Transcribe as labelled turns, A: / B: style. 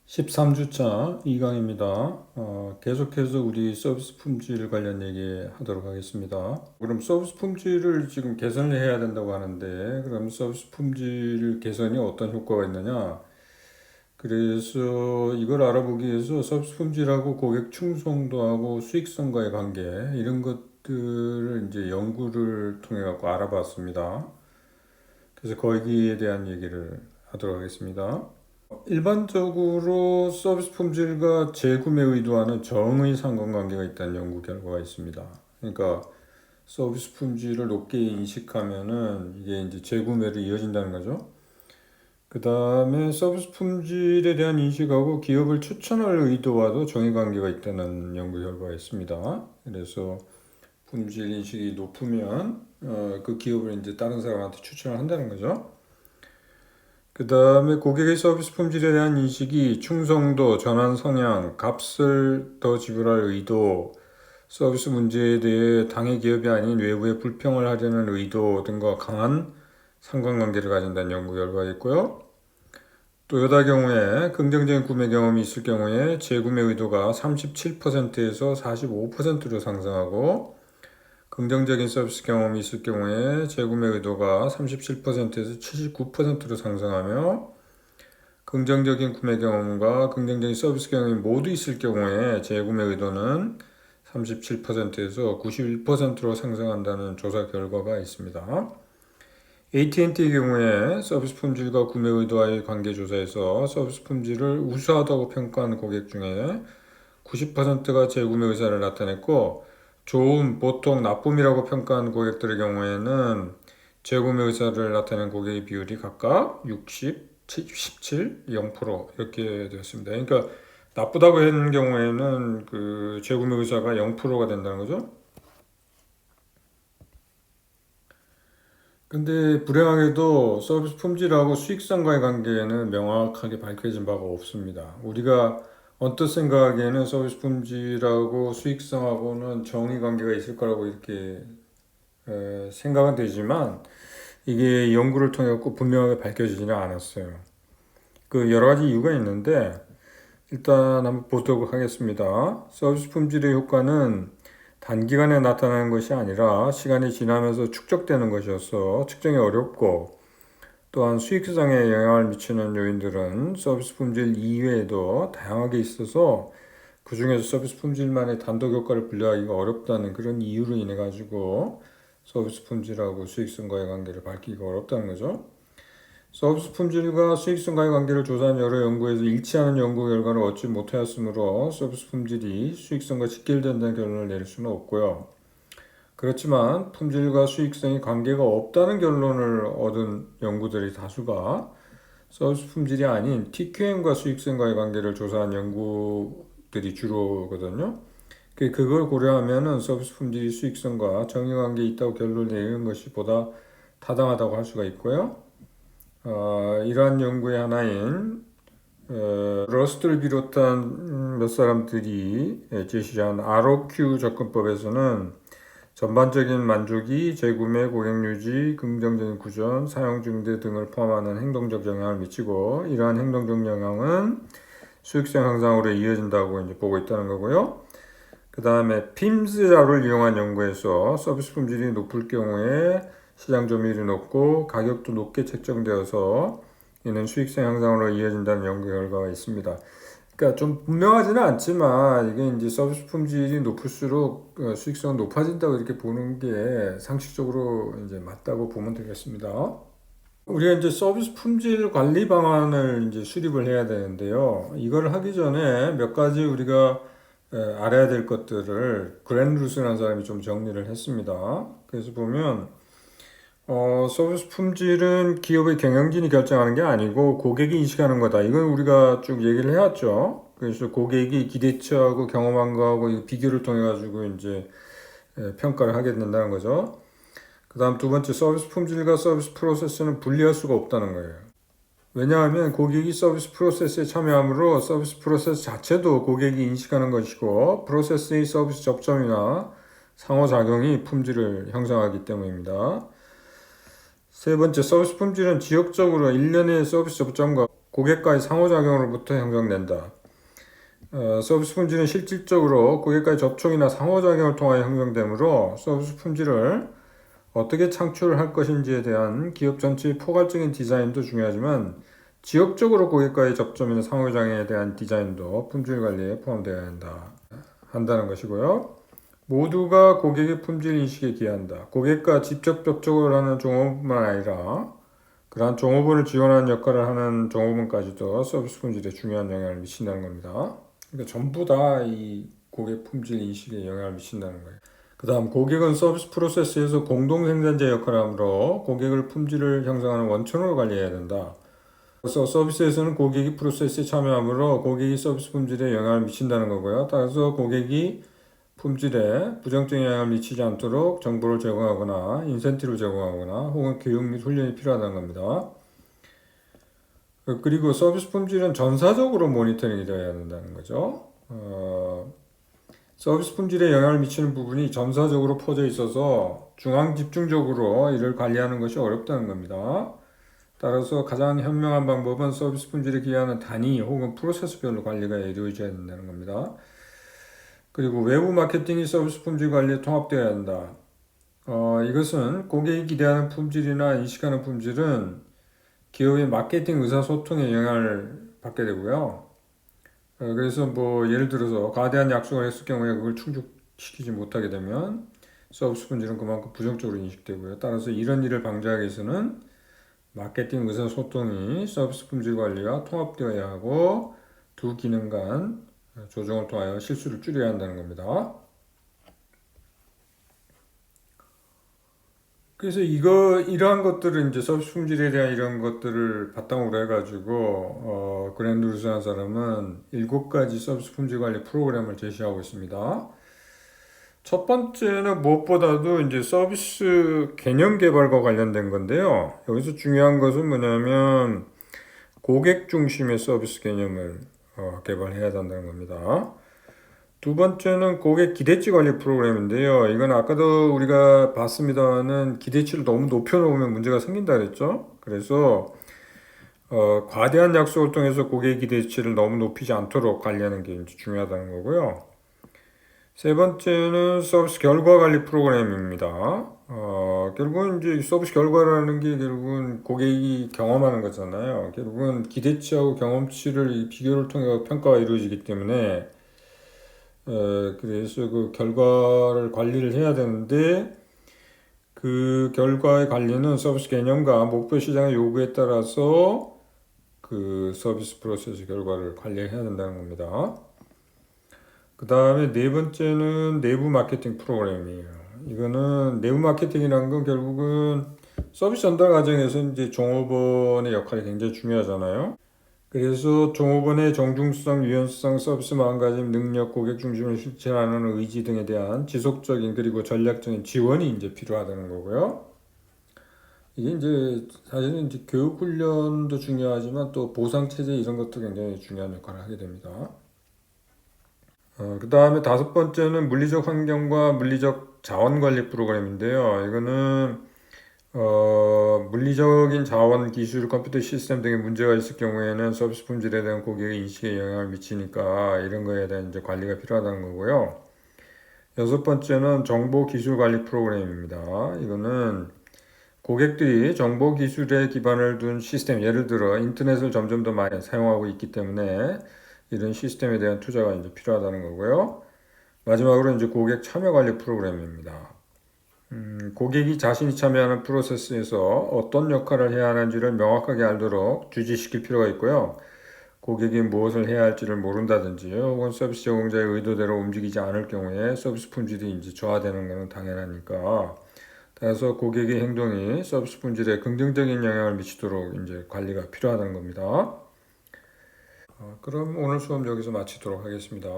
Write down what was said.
A: 13주차 이강입니다. 계속해서 우리 서비스 품질 관련 얘기 하도록 하겠습니다. 그럼 서비스 품질을 지금 개선을 해야 된다고 하는데, 그럼 서비스 품질 개선이 어떤 효과가 있느냐? 그래서 이걸 알아보기 위해서 서비스 품질하고 고객 충성도하고 수익성과의 관계, 이런 것들을 이제 연구를 통해 갖고 알아봤습니다. 그래서 거기에 대한 얘기를 하도록 하겠습니다. 일반적으로 서비스 품질과 재구매 의도와는 정의 상관관계가 있다는 연구 결과가 있습니다. 그러니까 서비스 품질을 높게 인식하면은 이게 이제 재구매로 이어진다는 거죠. 그 다음에 서비스 품질에 대한 인식하고 기업을 추천할 의도와도 정의 관계가 있다는 연구 결과가 있습니다. 그래서 품질 인식이 높으면 그 기업을 이제 다른 사람한테 추천을 한다는 거죠. 그 다음에 고객의 서비스 품질에 대한 인식이 충성도, 전환 성향, 값을 더 지불할 의도, 서비스 문제에 대해 당해 기업이 아닌 외부에 불평을 하려는 의도 등과 강한 상관관계를 가진다는 연구 결과가 있고요. 또요다 경우에 긍정적인 구매 경험이 있을 경우에 재구매 의도가 37%에서 45%로 상승하고, 긍정적인 서비스 경험이 있을 경우에 재구매 의도가 37%에서 79%로 상승하며, 긍정적인 구매 경험과 긍정적인 서비스 경험이 모두 있을 경우에 재구매 의도는 37%에서 91%로 상승한다는 조사 결과가 있습니다. AT&T의 경우에 서비스 품질과 구매 의도와의 관계 조사에서 서비스 품질을 우수하다고 평가한 고객 중에 90%가 재구매 의사를 나타냈고, 좋음, 보통, 나쁨이라고 평가한 고객들의 경우에는 재구매 의사를 나타낸 고객의 비율이 각각 60, 17, 0% 이렇게 되었습니다. 그러니까 나쁘다고 하는 경우에는 그 재구매 의사가 0%가 된다는 거죠. 근데 불행하게도 서비스 품질하고 수익성과의 관계는 명확하게 밝혀진 바가 없습니다. 우리가 언뜻 생각하기에는 서비스 품질하고 수익성하고는 정의 관계가 있을 거라고 이렇게 생각은 되지만, 이게 연구를 통해 분명하게 밝혀지지는 않았어요. 그 여러 가지 이유가 있는데, 일단 한번 보도록 하겠습니다. 서비스 품질의 효과는 단기간에 나타나는 것이 아니라 시간이 지나면서 축적되는 것이어서 측정이 어렵고, 또한 수익성에 영향을 미치는 요인들은 서비스 품질 이외에도 다양하게 있어서 그 중에서 서비스 품질만의 단독 효과를 분류하기가 어렵다는 그런 이유로 인해 가지고 서비스 품질하고 수익성과의 관계를 밝히기가 어렵다는 거죠. 서비스 품질과 수익성과의 관계를 조사한 여러 연구에서 일치하는 연구 결과를 얻지 못하였으므로 서비스 품질이 수익성과 직결된다는 결론을 내릴 수는 없고요. 그렇지만 품질과 수익성이 관계가 없다는 결론을 얻은 연구들의 다수가 서비스 품질이 아닌 TQM과 수익성과의 관계를 조사한 연구들이 주로거든요. 그걸 고려하면은 서비스 품질이 수익성과 정의관계에 있다고 결론을 내리는 것이 보다 타당하다고 할 수가 있고요. 이러한 연구의 하나인 러스트를 비롯한 몇 사람들이 제시한 ROQ 접근법에서는 전반적인 만족이 재구매, 고객 유지, 긍정적인 구전, 사용 증대 등을 포함하는 행동적 영향을 미치고, 이러한 행동적 영향은 수익성 향상으로 이어진다고 이제 보고 있다는 거고요. 그 다음에 PIMS 자료를 이용한 연구에서 서비스 품질이 높을 경우에 시장 점유율이 높고 가격도 높게 책정되어서 이는 수익성 향상으로 이어진다는 연구 결과가 있습니다. 그러니까 좀 분명하지는 않지만 이게 이제 서비스 품질이 높을수록 수익성은 높아진다고 이렇게 보는 게 상식적으로 이제 맞다고 보면 되겠습니다. 우리가 이제 서비스 품질 관리 방안을 이제 수립을 해야 되는데요. 이걸 하기 전에 몇 가지 우리가 알아야 될 것들을 그랜 루스라는 사람이 좀 정리를 했습니다. 그래서 보면 서비스 품질은 기업의 경영진이 결정하는 게 아니고 고객이 인식하는 거다. 이건 우리가 쭉 얘기를 해왔죠. 그래서 고객이 기대치하고 경험한 거하고 비교를 통해 가지고 이제 평가를 하게 된다는 거죠. 그 다음 두 번째, 서비스 품질과 서비스 프로세스는 분리할 수가 없다는 거예요. 왜냐하면 고객이 서비스 프로세스에 참여함으로 서비스 프로세스 자체도 고객이 인식하는 것이고, 프로세스의 서비스 접점이나 상호작용이 품질을 형성하기 때문입니다. 세 번째, 서비스 품질은 지역적으로 일련의 서비스 접점과 고객과의 상호작용으로부터 형성된다. 서비스 품질은 실질적으로 고객과의 접촉이나 상호작용을 통하여 형성되므로 서비스 품질을 어떻게 창출할 것인지에 대한 기업 전체의 포괄적인 디자인도 중요하지만 지역적으로 고객과의 접점이나 상호작용에 대한 디자인도 품질 관리에 포함되어야 한다는 것이고요. 모두가 고객의 품질 인식에 기여한다. 고객과 직접 접촉을 하는 종업원뿐만 아니라 그러한 종업원을 지원하는 역할을 하는 종업원까지도 서비스 품질에 중요한 영향을 미친다는 겁니다. 그러니까 전부 다 이 고객 품질 인식에 영향을 미친다는 거예요. 그 다음 고객은 서비스 프로세스에서 공동 생산자 역할을 하므로 고객을 품질을 형성하는 원천으로 관리해야 된다. 그래서 서비스에서는 고객이 프로세스에 참여하므로 고객이 서비스 품질에 영향을 미친다는 거고요. 따라서 고객이 품질에 부정적인 영향을 미치지 않도록 정보를 제공하거나 인센티브를 제공하거나 혹은 교육 및 훈련이 필요하다는 겁니다. 그리고 서비스 품질은 전사적으로 모니터링이 되어야 된다는 거죠. 서비스 품질에 영향을 미치는 부분이 전사적으로 퍼져 있어서 중앙 집중적으로 이를 관리하는 것이 어렵다는 겁니다. 따라서 가장 현명한 방법은 서비스 품질에 기여하는 단위 혹은 프로세스별로 관리가 이루어져야 된다는 겁니다. 그리고 외부 마케팅이 서비스 품질 관리에 통합되어야 한다. 이것은 고객이 기대하는 품질이나 인식하는 품질은 기업의 마케팅 의사소통에 영향을 받게 되고요. 그래서 뭐 예를 들어서 거대한 약속을 했을 경우에 그걸 충족시키지 못하게 되면 서비스 품질은 그만큼 부정적으로 인식되고요. 따라서 이런 일을 방지하기 위해서는 마케팅 의사소통이 서비스 품질 관리와 통합되어야 하고 두 기능 간 조정을 통하여 실수를 줄여야 한다는 겁니다. 그래서 이러한 것들을 이제 서비스 품질에 대한 이런 것들을 바탕으로 해가지고 그랜드 루스라는 사람은 7가지 서비스 품질 관리 프로그램을 제시하고 있습니다. 첫 번째는 무엇보다도 이제 서비스 개념 개발과 관련된 건데요. 여기서 중요한 것은 뭐냐면 고객 중심의 서비스 개념을 개발해야 한다는 겁니다. 두 번째는 고객 기대치 관리 프로그램인데요. 이건 아까도 우리가 봤습니다만은 기대치를 너무 높여놓으면 문제가 생긴다 그랬죠. 그래서 과대한 약속을 통해서 고객 기대치를 너무 높이지 않도록 관리하는 게 이제 중요하다는 거고요. 세 번째는 서비스 결과 관리 프로그램입니다. 결국은 이제 서비스 결과라는 게 결국은 고객이 경험하는 거잖아요. 결국은 기대치하고 경험치를 비교를 통해 평가가 이루어지기 때문에 그래서 그 결과를 관리를 해야 되는데 그 결과의 관리는 서비스 개념과 목표 시장의 요구에 따라서 그 서비스 프로세스 결과를 관리해야 된다는 겁니다. 그 다음에 네 번째는 내부 마케팅 프로그램이에요. 이거는 내부 마케팅이라는 건 결국은 서비스 전달 과정에서 이제 종업원의 역할이 굉장히 중요하잖아요. 그래서 종업원의 정중성, 유연성, 서비스 마음가짐, 능력, 고객 중심을 실천하는 의지 등에 대한 지속적인 그리고 전략적인 지원이 이제 필요하다는 거고요. 이게 이제 사실은 이제 교육 훈련도 중요하지만 또 보상 체제 이런 것도 굉장히 중요한 역할을 하게 됩니다. 그 다음에 다섯 번째는 물리적 환경과 물리적 자원 관리 프로그램인데요. 이거는 물리적인 자원, 기술, 컴퓨터 시스템 등의 문제가 있을 경우에는 서비스 품질에 대한 고객의 인식에 영향을 미치니까 이런 거에 대한 이제 관리가 필요하다는 거고요. 여섯 번째는 정보 기술 관리 프로그램입니다. 이거는 고객들이 정보 기술에 기반을 둔 시스템, 예를 들어 인터넷을 점점 더 많이 사용하고 있기 때문에 이런 시스템에 대한 투자가 이제 필요하다는 거고요. 마지막으로 이제 고객 참여 관리 프로그램입니다. 고객이 자신이 참여하는 프로세스에서 어떤 역할을 해야 하는지를 명확하게 알도록 주지시킬 필요가 있고요. 고객이 무엇을 해야 할지를 모른다든지 혹은 서비스 제공자의 의도대로 움직이지 않을 경우에 서비스 품질이 이제 저하되는 것은 당연하니까. 따라서 고객의 행동이 서비스 품질에 긍정적인 영향을 미치도록 이제 관리가 필요하다는 겁니다. 그럼 오늘 수업 여기서 마치도록 하겠습니다.